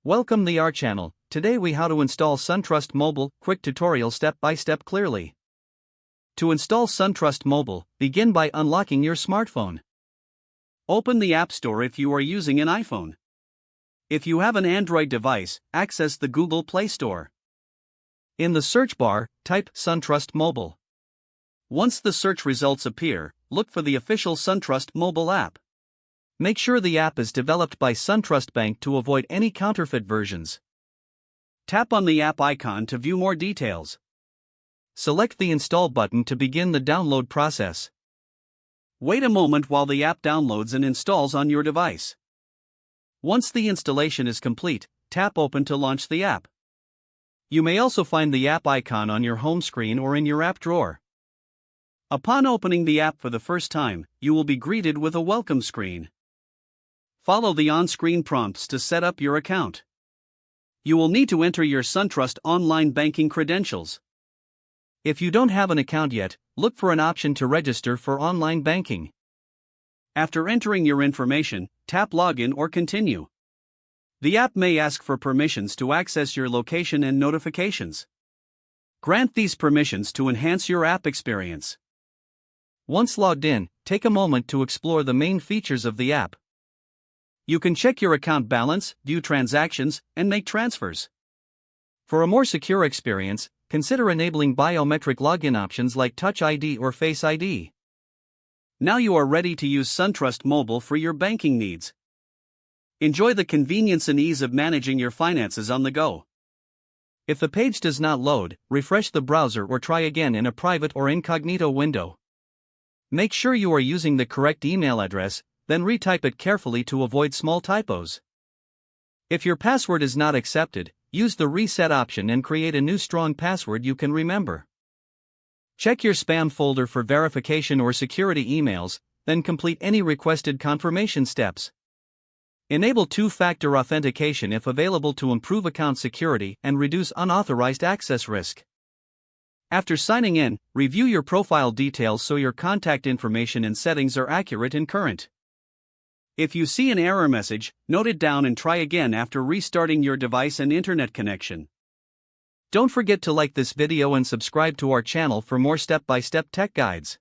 Welcome to our channel. Today we how to install SunTrust Mobile, quick tutorial step by step clearly. To install SunTrust Mobile, begin by unlocking your smartphone. Open the App Store if you are using an iPhone. If you have an Android device, access the Google Play Store. In the search bar, type SunTrust Mobile. Once the search results appear, look for the official SunTrust Mobile app. Make sure the app is developed by SunTrust Bank to avoid any counterfeit versions. Tap on the app icon to view more details. Select the Install button to begin the download process. Wait a moment while the app downloads and installs on your device. Once the installation is complete, tap Open to launch the app. You may also find the app icon on your home screen or in your app drawer. Upon opening the app for the first time, you will be greeted with a welcome screen. Follow the on-screen prompts to set up your account. You will need to enter your SunTrust online banking credentials. If you don't have an account yet, look for an option to register for online banking. After entering your information, tap Login or Continue. The app may ask for permissions to access your location and notifications. Grant these permissions to enhance your app experience. Once logged in, take a moment to explore the main features of the app. You can check your account balance, view transactions, and make transfers. For a more secure experience, consider enabling biometric login options like Touch ID or Face ID. Now you are ready to use SunTrust Mobile for your banking needs. Enjoy the convenience and ease of managing your finances on the go. If the page does not load, refresh the browser or try again in a private or incognito window. Make sure you are using the correct email address, then retype it carefully to avoid small typos. If your password is not accepted, use the reset option and create a new strong password you can remember. Check your spam folder for verification or security emails, then complete any requested confirmation steps. Enable two-factor authentication if available to improve account security and reduce unauthorized access risk. After signing in, review your profile details so your contact information and settings are accurate and current. If you see an error message, note it down and try again after restarting your device and internet connection. Don't forget to like this video and subscribe to our channel for more step-by-step tech guides.